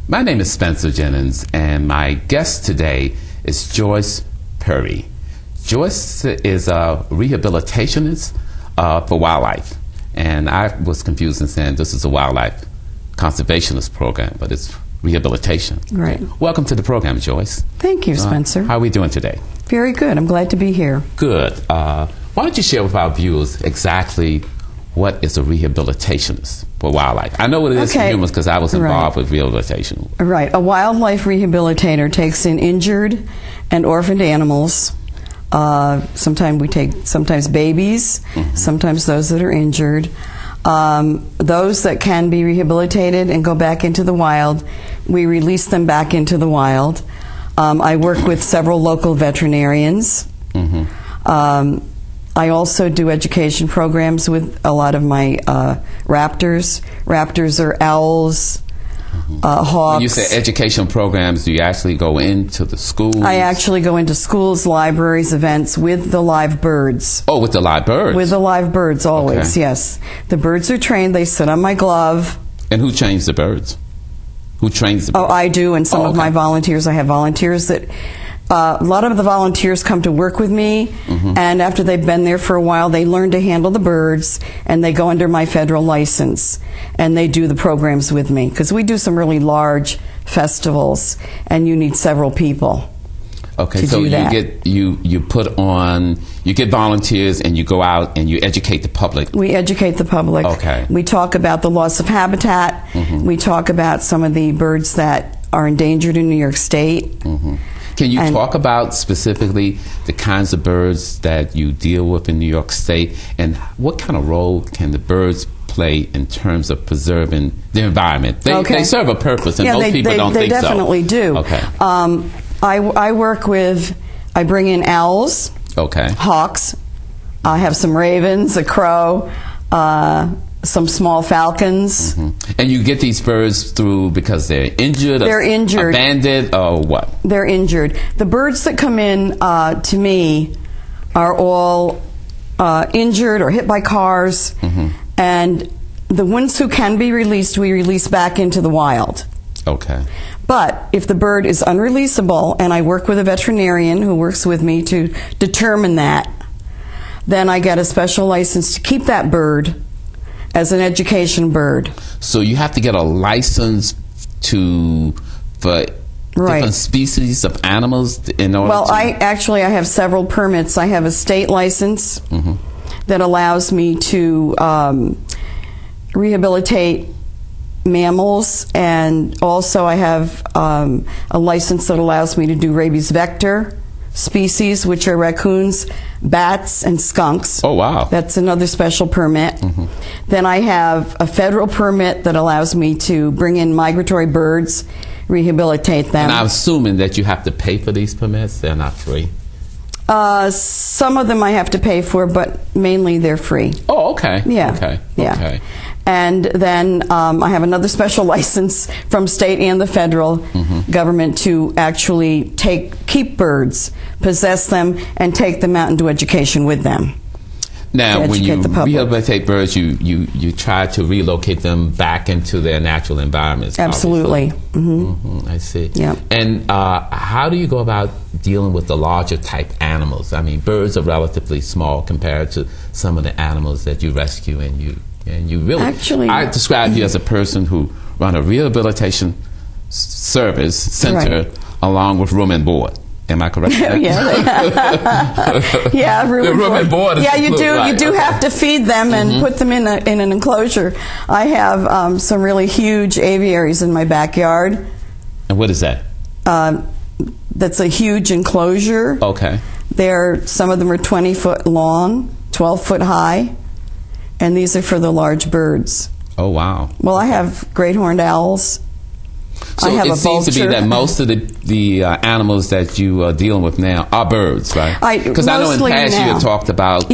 My name is Spencer Jennings, and my guest today is Joyce Perry. Joyce is a rehabilitationist for wildlife, and I was confused in saying this is a wildlife conservationist program, but it's rehabilitation. Right. Welcome to the program, Joyce. Thank you, Spencer. How are we doing today? Very good. I'm glad to be here. Good. Why don't you share with our viewers exactly what is a rehabilitationist for wildlife? I know what it is for humans because I was involved with rehabilitation. Right. A wildlife rehabilitator takes in injured and orphaned animals. Sometimes we take babies, sometimes those that are injured. Those that can be rehabilitated and go back into the wild, we release them back into the wild. I work with several local veterinarians. I also do education programs with a lot of my raptors. Raptors are owls, hawks. When you say education programs, do you actually go into the schools? I actually go into schools, libraries, events with the live birds. Oh, with the live birds? With the live birds, always, okay. Yes. The birds are trained. They sit on my glove. And who trains the birds? Who trains the birds? Oh, I do, and some of my volunteers. I have volunteers that... a lot of the volunteers come to work with me, and after they've been there for a while, they learn to handle the birds, and they go under my federal license, and they do the programs with me, because we do some really large festivals, and you need several people. Okay, to so do that. You get volunteers, and you go out and you educate the public. We educate the public. Okay. We talk about the loss of habitat. We talk about some of the birds that are endangered in New York State. Can you talk about specifically the kinds of birds that you deal with in New York State, and what kind of role can the birds play in terms of preserving the environment? They serve a purpose, and most people don't think so. They definitely do. Okay. I bring in owls, hawks, I have some ravens, a crow, some small falcons. And you get these birds through because they're injured? They're injured. Abandoned, or what? They're injured. The birds that come in to me are all injured or hit by cars, and the ones who can be released, we release back into the wild. Okay. But if the bird is unreleasable, and I work with a veterinarian who works with me to determine that, then I get a special license to keep that bird as an education bird. So you have to get a license for different species of animals in order to... I have several permits. I have a state license that allows me to rehabilitate mammals, and also I have a license that allows me to do rabies vector species, which are raccoons, bats, and skunks. Oh, wow. That's another special permit. Then I have a federal permit that allows me to bring in migratory birds, rehabilitate them. And I'm assuming that you have to pay for these permits? They're not free? Some of them I have to pay for, but mainly they're free. Oh, okay. Yeah. Okay. Yeah. Okay. And then I have another special license from state and the federal government to actually keep birds, possess them, and take them out and do education with them. Now, when you rehabilitate birds, you try to relocate them back into their natural environments. Absolutely. I see. Yeah. And how do you go about dealing with the larger type animals? I mean, birds are relatively small compared to some of the animals that you rescue, and you really... Actually, I describe you as a person who run a rehabilitation service center along with room and board. Am I correct? Yeah, room and board. Yeah, you do. Right. You do have to feed them and put them in an enclosure. I have some really huge aviaries in my backyard. And what is that? That's a huge enclosure. Okay. Some of them are 20 foot long, 12 foot high, and these are for the large birds. Oh, wow. Well, I have great horned owls. So it seems to be that most of the animals that you are dealing with now are birds, right? Because I know in the past you had talked about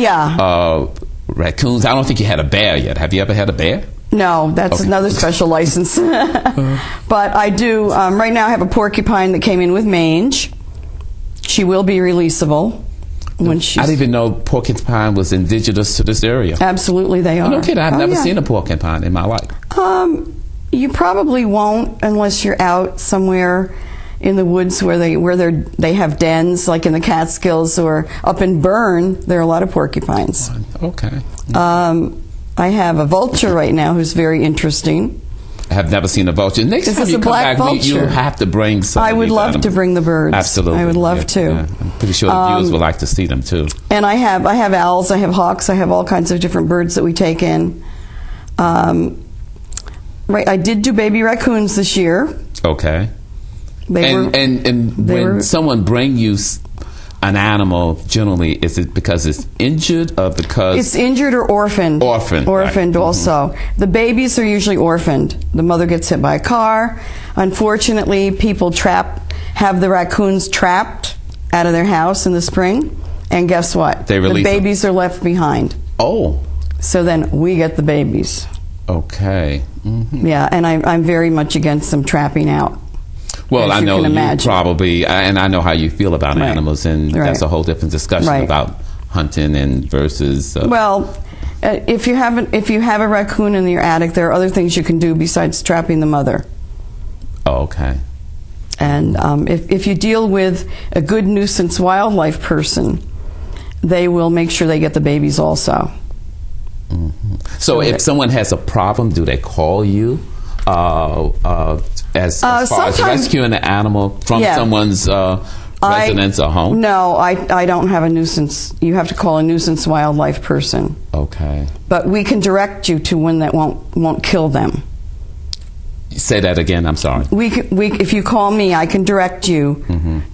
raccoons. I don't think you had a bear yet. Have you ever had a bear? No, that's another special license. But I do. Right now I have a porcupine that came in with mange. She will be releasable. I didn't even know porcupine was indigenous to this area. Absolutely, they are. No kidding. I've never seen a porcupine in my life. You probably won't unless you're out somewhere in the woods where they have dens, like in the Catskills or up in Bern. There are a lot of porcupines. Okay. I have a vulture right now who's very interesting. I have never seen a vulture. Next this time you come back, you have to bring some. I would love to bring the birds. Absolutely, I would love to. Yeah. I'm pretty sure the viewers would like to see them too. And I have owls, I have hawks, I have all kinds of different birds that we take in. Right, I did do baby raccoons this year. Okay. When someone brings you an animal, generally, is it because it's injured or because... It's injured or orphaned. Orphaned right. Also. Mm-hmm. The babies are usually orphaned. The mother gets hit by a car. Unfortunately, people have the raccoons trapped out of their house in the spring. And guess what? The babies are left behind. Oh. So then we get the babies. Okay. Mm-hmm. Yeah, and I'm very much against them trapping out. Well, I know you probably, and I know how you feel about right. animals, and that's a whole different discussion right. about hunting and versus. Well, if you have a raccoon in your attic, there are other things you can do besides trapping the mother. Oh, okay. And if you deal with a good nuisance wildlife person, they will make sure they get the babies also. Mm-hmm. So if someone has a problem, do they call you? As far as rescuing an animal from someone's residence or home? No, I don't have a nuisance. You have to call a nuisance wildlife person. Okay. But we can direct you to one that won't kill them. Say that again, I'm sorry. If you call me, I can direct you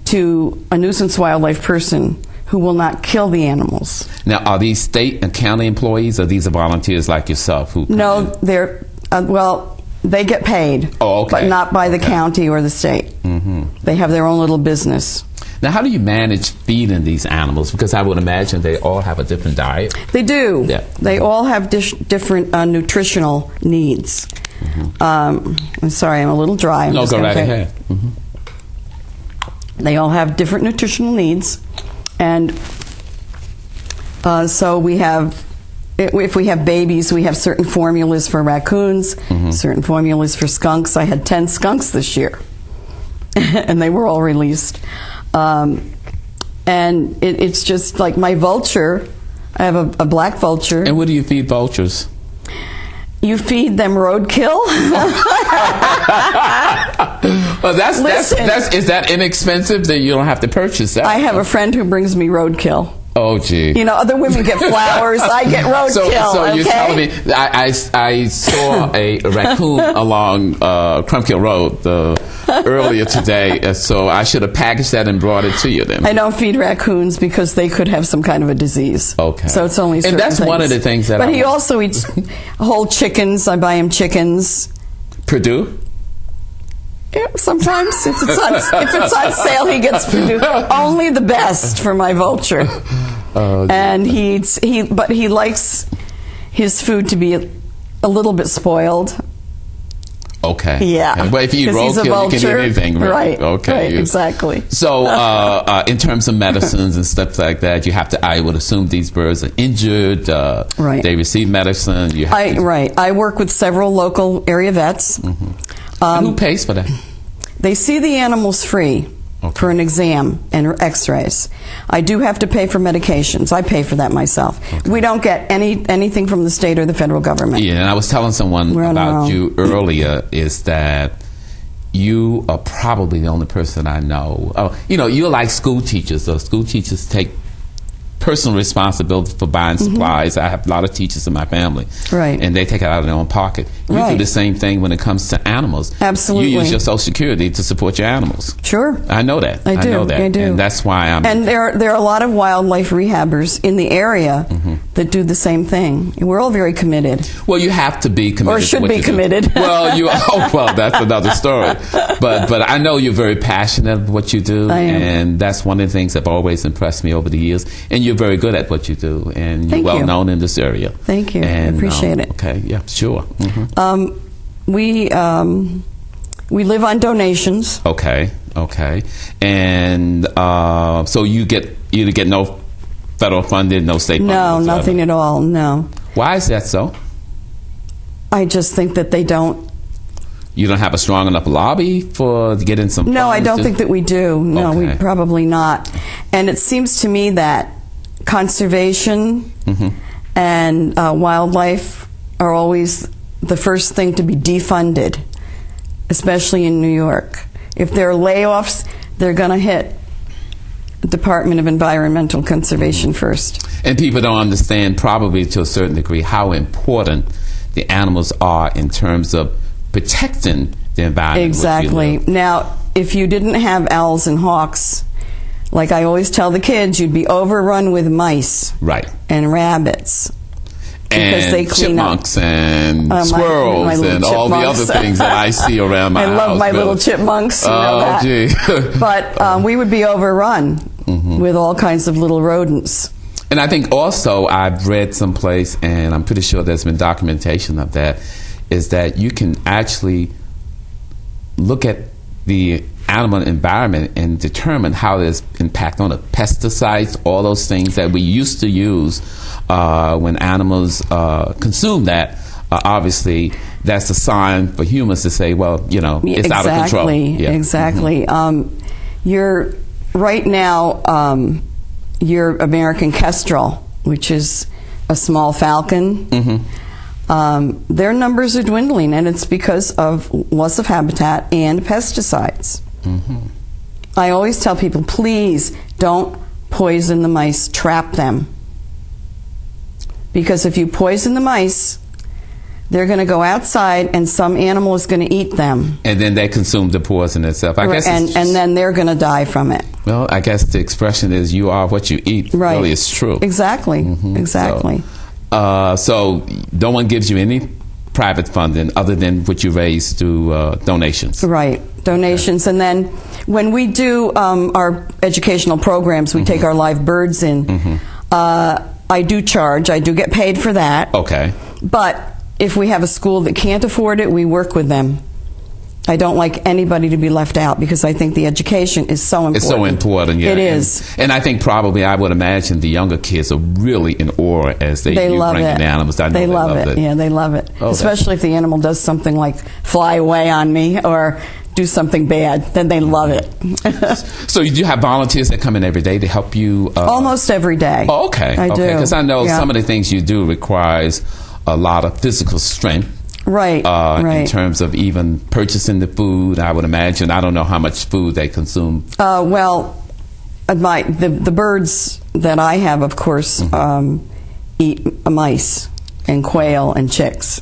to a nuisance wildlife person who will not kill the animals. Now, are these state and county employees, or these are volunteers like yourself? They're, they get paid, but not by the county or the state. Mm-hmm. They have their own little business. Now, how do you manage feeding these animals? Because I would imagine they all have a different diet. They do. Yeah. They all have different nutritional needs. Mm-hmm. I'm sorry, I'm a little dry. No, go right ahead. Mm-hmm. They all have different nutritional needs. And so we have... If we have babies, we have certain formulas for raccoons, certain formulas for skunks. I had 10 skunks this year, and they were all released. And it's just like my vulture. I have a black vulture. And what do you feed vultures? You feed them roadkill. Well, is that inexpensive that you don't have to purchase that? I have a friend who brings me roadkill. Oh, gee. You know, other women get flowers. I get roadkill. So you're telling me, I saw a raccoon along Crumpkill Road earlier today, so I should have packaged that and brought it to you then. I don't feed raccoons because they could have some kind of a disease. Okay. So it's only certain things. One of the things that But he also eats whole chickens. I buy him chickens. Purdue? Yeah, sometimes if it's on sale, he gets Purdue. Only the best for my vulture. And he likes his food to be a little bit spoiled. Okay. Yeah. But if you eat roadkill, you can eat anything, right? Okay. Right, exactly. So, in terms of medicines and stuff like that, I would assume these birds are injured. Right. They receive medicine. I work with several local area vets. Mm-hmm. And who pays for that? They see the animals free for an exam and x-rays. I do have to pay for medications. I pay for that myself. Okay. We don't get anything from the state or the federal government. Yeah, and I was telling someone about you earlier is that you are probably the only person I know. You're like school teachers. So school teachers take personal responsibility for buying supplies. I have a lot of teachers in my family. Right. And they take it out of their own pocket. You do the same thing when it comes to animals. Absolutely. You use your Social Security to support your animals. Sure. I know that. I do. And that's why And there are a lot of wildlife rehabbers in the area that do the same thing. We're all very committed. Well, you have to be committed. Or should be committed. Well, that's another story. But I know you're very passionate about what you do. I am. And that's one of the things that have always impressed me over the years. And you're very good at what you do. And you're well known in this area. Thank you. I appreciate it. Okay, yeah, sure. We live on donations. Okay. And so you get no federal funding, no state funding? No, nothing at all, no. Why is that so? I just think that they don't you don't have a strong enough lobby to get in some. No, I don't think that we do. No, Okay. we probably not. And it seems to me that conservation and wildlife are always the first thing to be defunded, especially in New York. If there are layoffs, they're going to hit the Department of Environmental Conservation first. And people don't understand, probably to a certain degree, how important the animals are in terms of protecting the environment. Exactly. Now, if you didn't have owls and hawks, like I always tell the kids, you'd be overrun with mice and rabbits. Because And they clean chipmunks up. and squirrels my and all the other things that I see around my house. I love my little chipmunks. You know that. Gee. But we would be overrun with all kinds of little rodents. And I think also I've read someplace, and I'm pretty sure there's been documentation of that, is that you can actually look at the animal environment and determine how there's impact on the pesticides, all those things that we used to use when animals consume that. Obviously, that's a sign for humans to say, well, you know, it's out of control. Exactly. You're right now. Your American kestrel, which is a small falcon, their numbers are dwindling, and it's because of loss of habitat and pesticides. I always tell people, please don't poison the mice, trap them. Because if you poison the mice, they're going to go outside and some animal is going to eat them. And then they consume the poison itself. I guess and then they're going to die from it. Well, I guess the expression is you are what you eat. Right. Really, it's true. Exactly. Exactly. So no one gives you any private funding other than what you raise through donations. Right. Donations. And then when we do our educational programs, we take our live birds in. I do charge. I do get paid for that. Okay. But if we have a school that can't afford it, we work with them. I don't like anybody to be left out because I think the education is so important. It's so important, yeah. It is. And I think probably, I would imagine the younger kids are really in awe as they bring in animals. I know they love it. Yeah, they love it. Oh, especially if the animal does something like fly away on me or do something bad, then they love it. So you do have volunteers that come in every day to help you? Almost every day. Oh, okay. I do. Because I know some of the things you do requires a lot of physical strength. Right, in terms of even purchasing the food, I would imagine. I don't know how much food they consume. Well, the birds that I have, of course, eat mice and quail and chicks.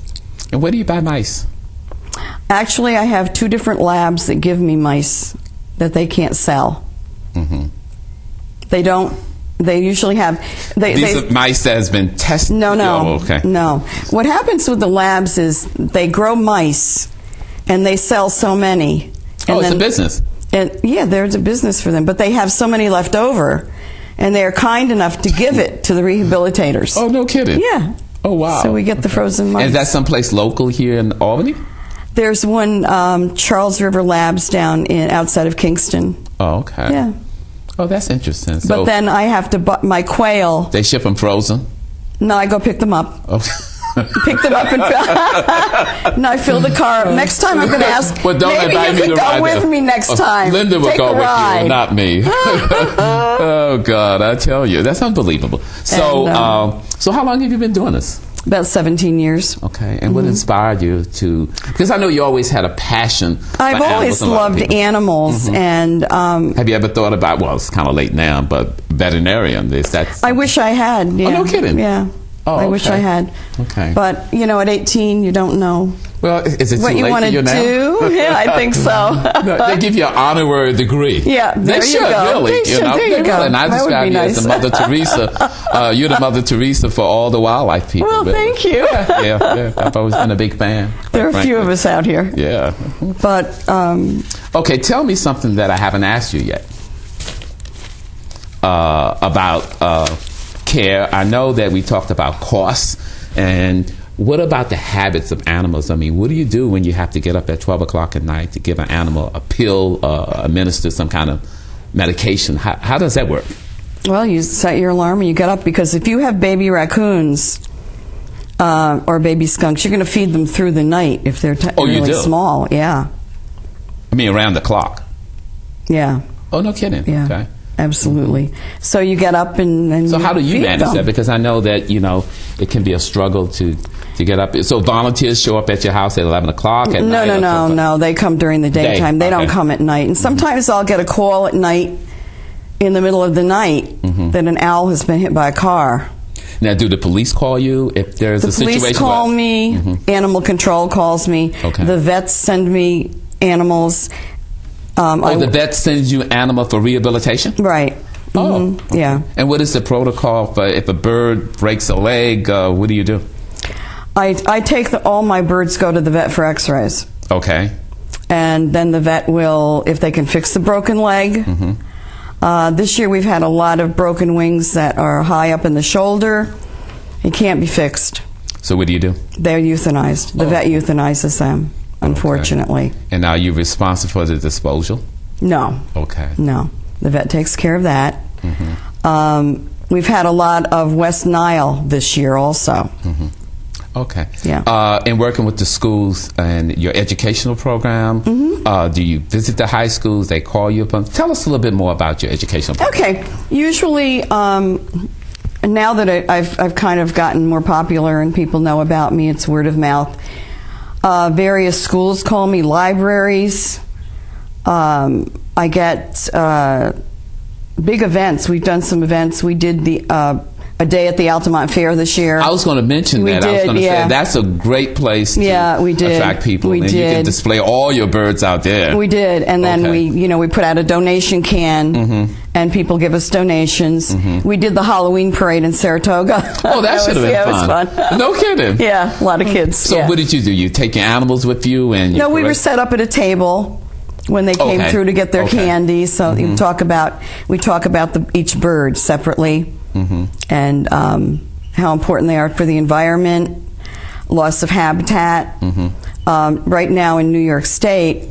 And where do you buy mice? Actually, I have 2 different labs that give me mice that they can't sell. They don't. They usually have... These are mice that has been tested? No. Oh, okay. No. What happens with the labs is they grow mice, and they sell so many. And it's a business. Yeah, there's a business for them. But they have so many left over, and they are kind enough to give it to the rehabilitators. Oh, no kidding. Yeah. Oh, wow. So we get the frozen mice. And is that someplace local here in Albany? There's one, Charles River Labs down outside of Kingston. Oh, okay. Yeah. Oh, that's interesting. But then I have to buy my quail. They ship them frozen? No, I go pick them up. Oh. Pick them up and no, I fill the car up. Next time I'm going to ask. Well, don't maybe you could go with me next time. Linda will go with you, not me. Oh God, I tell you, that's unbelievable. So, so how long have you been doing this? About 17 years. Okay, and what inspired you to? Because I know you always had a passion. I've always loved animals, and have you ever thought about? Well, it's kind of late now, but veterinarian. I wish I had. Yeah. Oh, no kidding. Yeah. Oh, I wish I had. Okay. But at 18, you don't know. Well, is it what too you late want for you to now? do? Yeah, I think so. No, they give you an honorary degree. Yeah, there they you should, go. Really. There you go. And I describe you as the Mother Teresa. You're the Mother Teresa for all the wildlife people. Well, thank you. Yeah. I've always been a big fan. There are a few of us out here. Yeah. But okay, tell me something that I haven't asked you yet about care. I know that we talked about costs. And what about the habits of animals? I mean, what do you do when you have to get up at 12 o'clock at night to give an animal a pill, administer some kind of medication? How does that work? Well, you set your alarm and you get up, because if you have baby raccoons, or baby skunks, you're going to feed them through the night if they're really small. Yeah. I mean, around the clock. Yeah. Oh, no kidding. Yeah. Okay. Absolutely. So you get up and so how do you manage them. that? Because I know that it can be a struggle to get up. So volunteers show up at your house at 11 o'clock at night? No. They come during the daytime. They don't come at night. And sometimes I'll get a call at night, in the middle of the night, that an owl has been hit by a car. Now, do the police call you if there's a situation? The police call me. Animal control calls me. Okay. The vets send me animals. The vet sends you an animal for rehabilitation? Right. Oh, okay. Yeah. And what is the protocol for if a bird breaks a leg? What do you do? I take all my birds go to the vet for x-rays. Okay. And then the vet will, if they can fix the broken leg. This year we've had a lot of broken wings that are high up in the shoulder. It can't be fixed. So what do you do? They're euthanized. The vet euthanizes them, unfortunately. Okay. And are you responsible for the disposal? No. Okay. No. The vet takes care of that. We've had a lot of West Nile this year also. Okay. Yeah. And working with the schools and your educational program, do you visit the high schools? They call you upon. Tell us a little bit more about your educational program. Okay. Usually, now that I've kind of gotten more popular and people know about me, it's word of mouth. Various schools call me, libraries. I get big events. We've done some events. We did a day at the Altamont Fair this year. I was going to mention that. I was going to say that's a great place to attract people. You can display all your birds out there. We did, and then we put out a donation can, and people give us donations. We did the Halloween parade in Saratoga. Oh, that should have been fun. It was fun. No kidding. Yeah, a lot of kids. So what did you do? You take your animals with you? No, we were set up at a table when they came through to get their candy. So we talk about each bird separately. And how important they are for the environment, loss of habitat. Right now in New York State,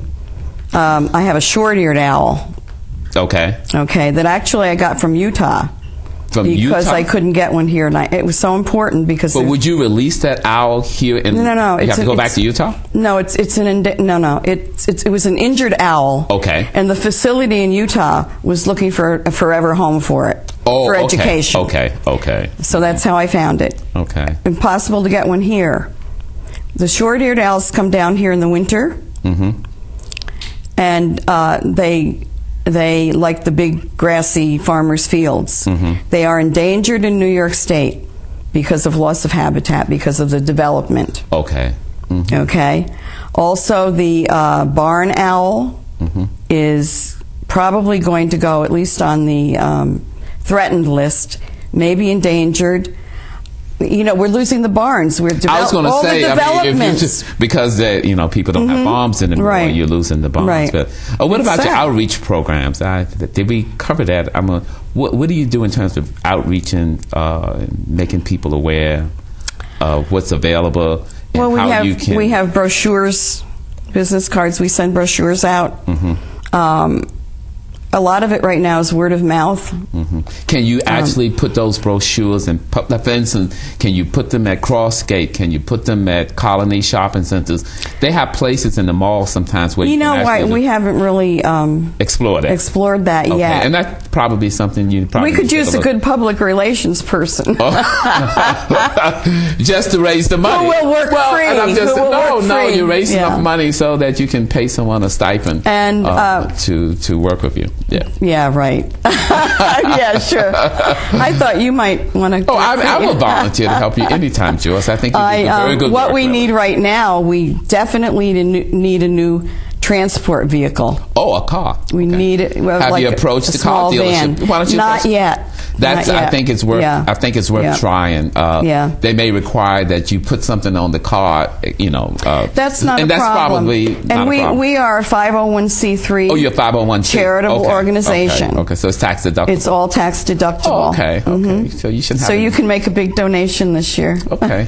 I have a short-eared owl. Okay, that actually I got from Utah. Because I couldn't get one here, and it was so important because. But would you release that owl here? No. You have to go back to Utah. No, it was an injured owl. Okay. And the facility in Utah was looking for a forever home for it. For education. Okay. So that's how I found it. Okay. Impossible to get one here. The short-eared owls come down here in the winter, and they like the big grassy farmers' fields. They are endangered in New York State because of loss of habitat, because of the development. Okay. Also, the barn owl is probably going to go, at least on the threatened list, maybe endangered. We're losing the barns. We're I was going to say, because people don't have bombs anymore, you're losing the bombs. Right. But what about your outreach programs? Did we cover that? What do you do in terms of outreaching, making people aware of what's available? And we have brochures, business cards. We send brochures out. A lot of it right now is word of mouth. Can you actually put those brochures and for instance, can you put them at Crossgate? Can you put them at Colony shopping centers? They have places in the mall sometimes where we haven't really explored that yet. And that's probably something we could use a good public relations person. Just to raise the money. Who will work free? And I'm just you're raising enough money so that you can pay someone a stipend and to work with you. Yeah, right. Yeah, sure. I thought you might want to. I will volunteer to help you anytime, Joyce. I think you do very good what work. We need right now, we definitely need a new transport vehicle. Oh, a car. We need it. Have you approached the car dealership? Van. Why don't you? Not yet. I think it's worth. I think it's worth trying. They may require that you put something on the car. That's not and a that's problem. Probably and not a problem. we are a 501c3. Oh, you're a 501c charitable organization. Okay, so it's tax deductible. It's all tax deductible. Oh, okay. So you should have. So you can make a big donation this year. Okay.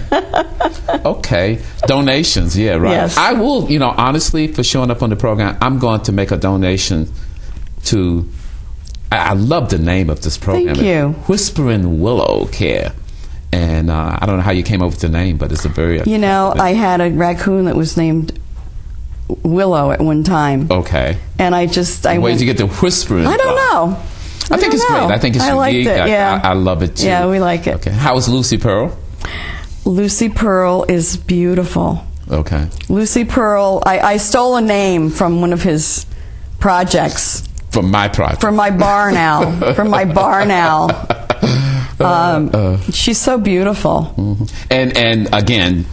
Okay. Donations. Yeah. Right. Yes. I will. Honestly, for showing up on the program, I'm going to make a donation to. I love the name of this program. Thank you. Whispering Willow Care. And I don't know how you came up with the name, but it's a very... I had a raccoon that was named Willow at one time. Okay. And where did you get the Whispering? I don't know. I think it's great. I think it's unique. Liked it, yeah. I love it, too. Yeah, we like it. Okay. How is Lucy Pearl? Lucy Pearl is beautiful. Okay. Lucy Pearl, I stole a name from one of his projects. From my project? From my barn owl. From my barn owl. She's so beautiful. Mm-hmm. And again,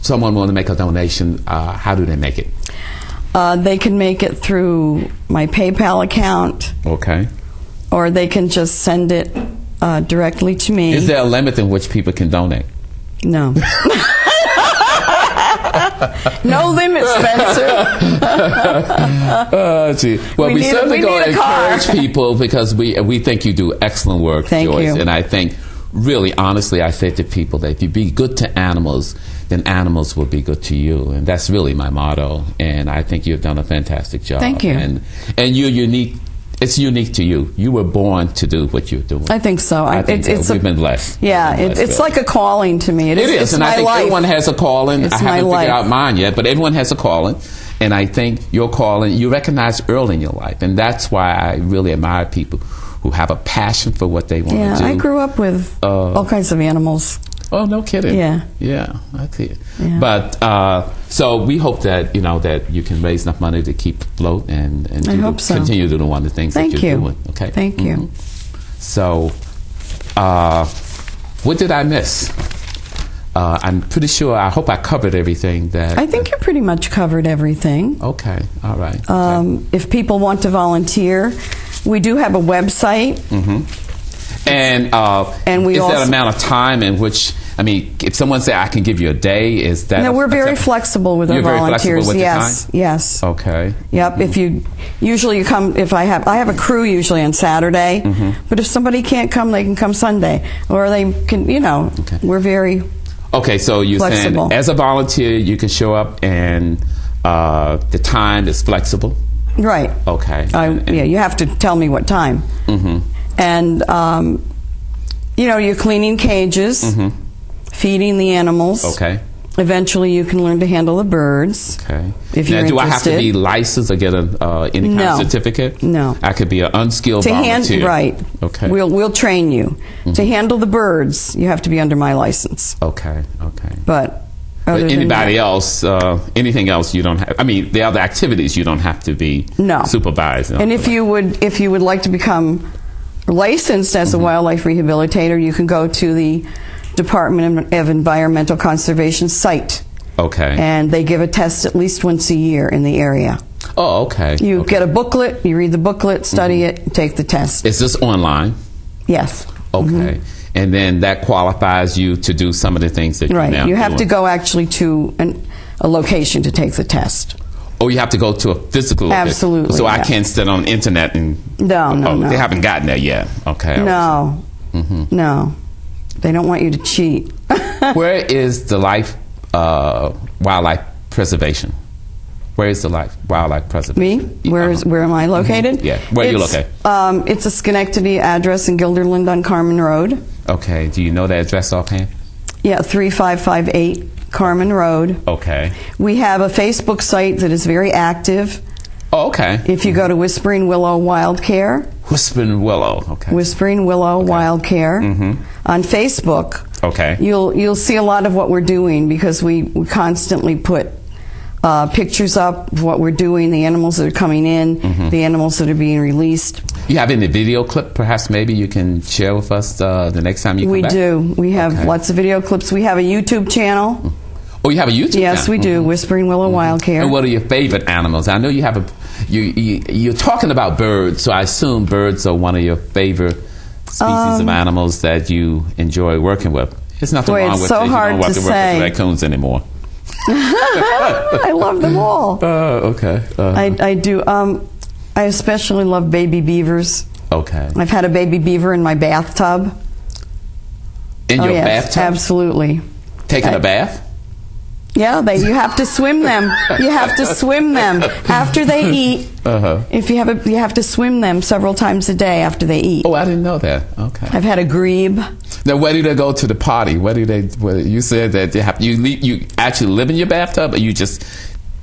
someone want to make a donation, how do they make it? They can make it through my PayPal account. Okay. Or they can just send it directly to me. Is there a limit in which people can donate? No. No limit, Spencer. Gee. Well, we certainly going to encourage people because we think you do excellent work, Thank Joyce. you. And I think, really, honestly, I say to people that if you be good to animals, then animals will be good to you. And that's really my motto. And I think you've done a fantastic job. Thank you. And you're unique. It's unique to you. You were born to do what you're doing. I think so. We've been blessed. Yeah, it's like a calling to me. It is. It's and I think life. Everyone has a calling. It's I haven't my figured life. out mine yet, but everyone has a calling. And I think your calling, you recognize early in your life. And that's why I really admire people who have a passion for what they want to do. Yeah, I grew up with all kinds of animals. Oh, no kidding. Yeah. Yeah, I see it. Yeah. But, so we hope that, that you can raise enough money to keep afloat and continue to do one of the things that you're doing. Okay. Thank you. So, what did I miss? I'm pretty sure, I hope I covered everything that... I think you pretty much covered everything. Okay, all right. If people want to volunteer, we do have a website. Mm-hmm. And we is also, that amount of time in which, if someone say I can give you a day, is that... No, we're very flexible with our volunteers. With yes, yes. Okay. Yep. Mm-hmm. If you come, I have a crew usually on Saturday, mm-hmm. but if somebody can't come, they can come Sunday, or they can, Okay. We're very Okay, so you're flexible. saying as a volunteer, you can show up and the time is flexible? Right. Okay. You have to tell me what time. Mm-hmm. And, you're cleaning cages, mm-hmm. feeding the animals. Okay. Eventually, you can learn to handle the birds. Okay. If you're do interested. I have to be licensed or get any kind of certificate? No. I could be an unskilled volunteer. Right. Okay. We'll train you. Mm-hmm. To handle the birds, you have to be under my license. Okay. But anybody else, anything else you don't have? The other activities you don't have to be supervised. And if you would like to become licensed as a mm-hmm. wildlife rehabilitator, you can go to the Department of Environmental Conservation site. Okay. And they give a test at least once a year in the area. Oh, okay. You get a booklet, you read the booklet, study mm-hmm. it, take the test. Is this online? Yes. Okay. Mm-hmm. And then that qualifies you to do some of the things that you're now doing. You have to go actually to a location to take the test. Oh, you have to go to a physical location. Absolutely. So I can't sit on the internet and... No. They haven't gotten there yet. Okay. No. Mm-hmm. No. They don't want you to cheat. Where is the wildlife preservation? Where is the wildlife preservation? Me? Where am I located? Mm-hmm. Yeah. Where are you located? It's a Schenectady address in Guilderland on Carmen Road. Okay. Do you know the address offhand? Yeah, 3558 Carmen Road. Okay. We have a Facebook site that is very active. Oh, okay. If you go to Whispering Willow Wild Care. Whispering Willow, okay. Whispering Willow Wild Care. Mm-hmm. On Facebook. Okay. You'll see a lot of what we're doing because we constantly put pictures up of what we're doing, the animals that are coming in, mm-hmm. the animals that are being released. You have any video clip perhaps maybe you can share with us the next time you come back? We do. We have lots of video clips. We have a YouTube channel. Oh, you have a YouTube channel? Yes, we do. Mm-hmm. Whispering Willow mm-hmm. Wild Care. And what are your favorite animals? I know you have you're talking about birds, so I assume birds are one of your favorite species of animals that you enjoy working with. There's nothing wrong with it. So hard you don't to work with raccoons anymore. I love them all. Okay. I do. I especially love baby beavers. Okay. I've had a baby beaver in my bathtub. In your bathtub? Absolutely. Taking a bath? Yeah, you have to swim them. You have to swim them after they eat. If you have to swim them several times a day after they eat. Oh, I didn't know that. Okay. I've had a grebe. Now, where do they go to the potty? Where you said that you actually live in your bathtub, or you just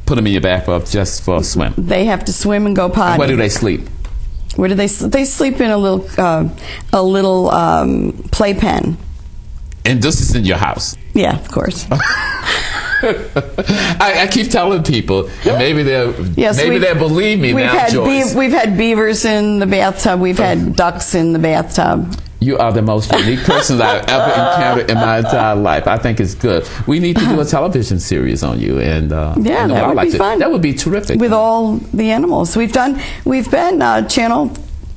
put them in your bathtub just for a swim? They have to swim and go potty. And where do they sleep? Where do they sleep in a little playpen. And this is in your house? Yeah, of course. I keep telling people, and maybe they'll believe me now, Joyce. We've had beavers in the bathtub. We've had ducks in the bathtub. You are the most unique person I've ever encountered in my entire life. I think it's good. We need to do a television series on you, and that would be fun. That would be terrific with all the animals. We've been channel.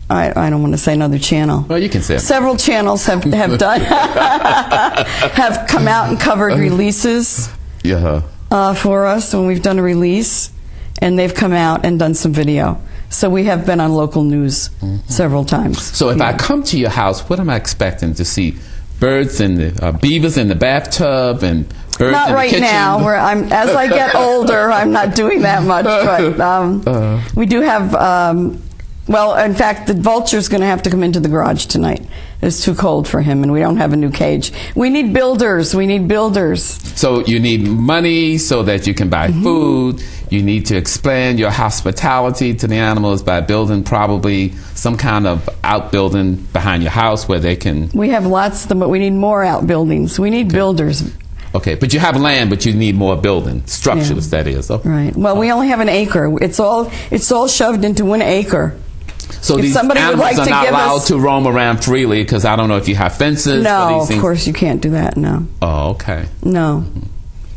I don't want to say another channel. Well, you can say it. Several channels have done have come out and covered releases for us when we've done a release, and they've come out and done some video. So we have been on local news several times. So if I come to your house, what am I expecting to see? Birds and beavers in the bathtub and birds not in right the kitchen? Now. As I get older, I'm not doing that much. But we do have. Well, in fact, the vulture's going to have to come into the garage tonight. It's too cold for him, and we don't have a new cage. We need builders. So you need money so that you can buy food. You need to expand your hospitality to the animals by building probably some kind of outbuilding behind your house where they can... We have lots of them, but we need more outbuildings. We need builders. Okay, but you have land, but you need more building structures, that is. Okay. Right. Well, we only have an acre. It's all shoved into 1 acre. So these animals are not allowed to roam around freely because I don't know if you have fences. No, of course you can't do that. No. Oh, okay. No.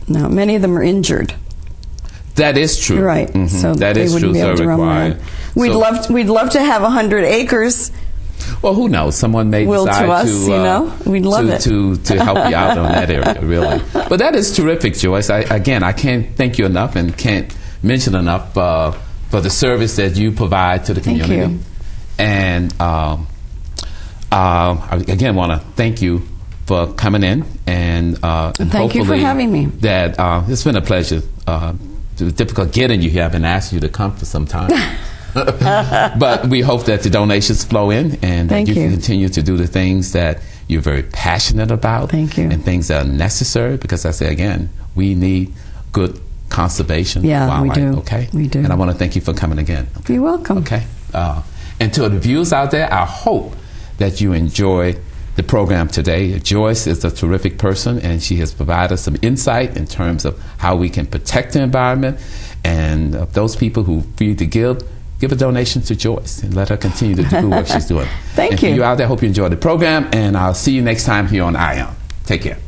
Many of them are injured. That is true. Right. So that is true. So required. We'd love to have 100 acres. Well, who knows? Someone may decide we'd love it to help you out on that area, really. But that is terrific, Joyce. I can't thank you enough and can't mention enough for the service that you provide to the community. Thank you. And I again want to thank you for coming in, and thank you for having me. That it's been a pleasure. It was difficult getting you here. I've been asking you to come for some time. But we hope that the donations flow in, and that you can continue to do the things that you're very passionate about. Thank you. And things that are necessary, because I say again, we need good conservation wildlife. We do. Okay? We do. And I want to thank you for coming again. Okay? You're welcome. Okay. And to the viewers out there, I hope that you enjoy the program today. Joyce is a terrific person, and she has provided some insight in terms of how we can protect the environment. And those people who feel to give a donation to Joyce and let her continue to do what she's doing. Thank you. And for you out there, I hope you enjoy the program, and I'll see you next time here on ION. Take care.